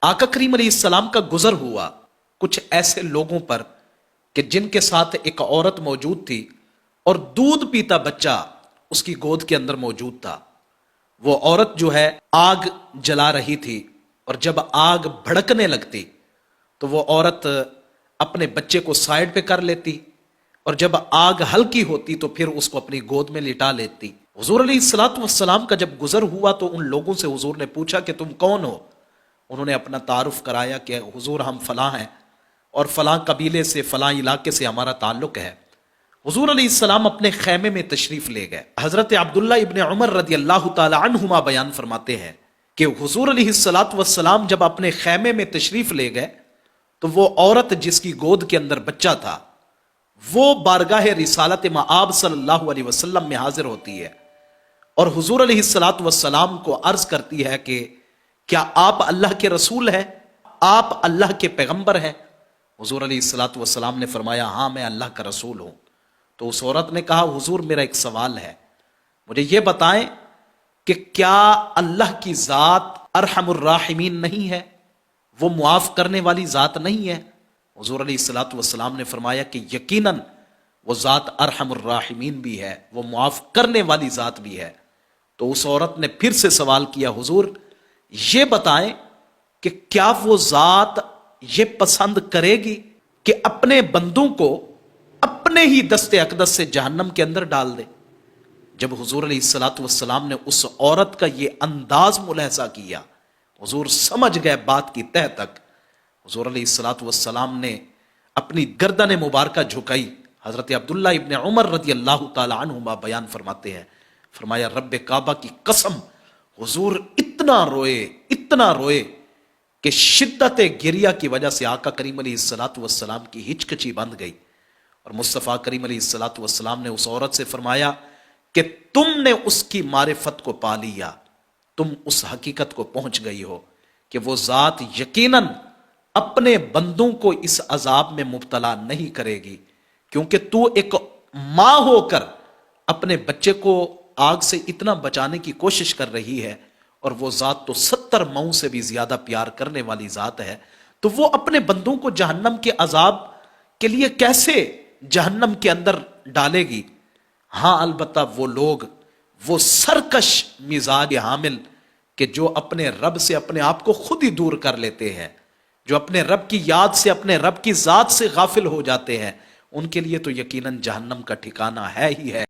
आका करीम अलैहिस्सलाम का गुजर हुआ कुछ ऐसे लोगों पर कि जिनके साथ एक औरत मौजूद थी और दूध पीता बच्चा उसकी गोद के अंदर मौजूद था। वो औरत जो है आग जला रही थी और जब आग भड़कने लगती तो वो औरत अपने बच्चे को साइड पे कर लेती और जब आग हल्की होती तो फिर उसको अपनी गोद में लिटा लेती। हुजूर अलैहिस्सलातु वस्सलाम का जब गुजर हुआ तो उन लोगों से हुजूर ने पूछा कि तुम कौन हो। उन्होंने अपना तारुफ कराया कि हुजूर हम फलां हैं और फलां कबीले से फलां इलाके से हमारा ताल्लुक है। हुजूर अलैहिस्सलाम अपने खैमे में तशरीफ ले गए। हजरत अब्दुल्ला इब्न उमर रदियल्लाहु ताला अन्हुमा बयान फरमाते हैं कि हुजूर अलैहिस्सलातु वस्सलाम जब अपने खैमे में तशरीफ ले गए तो वो औरत जिसकी गोद के अंदर बच्चा था वो बारगाह रिसालत मआब सल्लल्लाहु अलैहि वसल्लम में हाजिर होती है और हुजूर अलैहिस्सलातु वस्सलाम को अर्ज करती है कि क्या आप अल्लाह के रसूल हैं, आप अल्लाह के पैगंबर हैं। हुजूर अलैहिस्सलातु वस्सलाम ने फरमाया हाँ मैं अल्लाह का रसूल हूं। तो उस औरत ने कहा हुजूर मेरा एक सवाल है, मुझे ये बताएं कि क्या अल्लाह की जात अरहमुर राहिमीन नहीं है, वो मुआफ करने वाली जात नहीं है। हुजूर अलैहिस्सलातु वस्सलाम ने फरमाया कि यकीनन वो जात अरहमुर राहिमीन भी है, वो मुआफ करने वाली जात भी है। तो उस औरत ने फिर से सवाल किया हुजूर ये बताएं कि क्या वो जात ये पसंद करेगी कि अपने बंदों को अपने ही दस्ते अकदस से जहन्नम के अंदर डाल दे। जब हुजूर अलैहिस्सलातु वस्सलाम ने उस औरत का ये अंदाज मुलाहजा किया हुजूर समझ गए बात की तह तक। हुजूर अलैहिस्सलातु वस्सलाम ने अपनी गर्दन मुबारका झुकाई। हजरत अब्दुल्ला इब्न उमर रदियल्लाहु ताला अन्हुमा बयान फरमाते हैं, फरमाया रब्बे काबा की कसम हुजूर इतना रोए कि शिद्दत गिरिया की वजह से आका करीम अलैहिस्सलातु वस्सलाम की हिचकिची बंध गई। और मुस्तफ़ा करीम अलैहिस्सलातु वस्सलाम ने उस औरत से फरमाया कि तुमने उसकी मारिफत को पा लिया, तुम उस हकीकत को पहुंच गई हो कि वो जात यकीनन अपने बंदों को इस अजाब में मुब्तला नहीं करेगी, क्योंकि तू एक मां होकर अपने बच्चे को आग से इतना बचाने की कोशिश कर रही है और वो जात तो 70 माओं से भी ज्यादा प्यार करने वाली जात है, तो वो अपने बंदों को जहन्नम के अजाब के लिए कैसे जहन्नम के अंदर डालेगी। हां अलबत्ता वो लोग वो सरकश मिजाज हामिल कि जो अपने रब से अपने आप को खुद ही दूर कर लेते हैं, जो अपने रब की याद से अपने रब की जात से गाफिल हो जाते हैं, उनके लिए तो यकीनन जहन्नम का ठिकाना है ही है।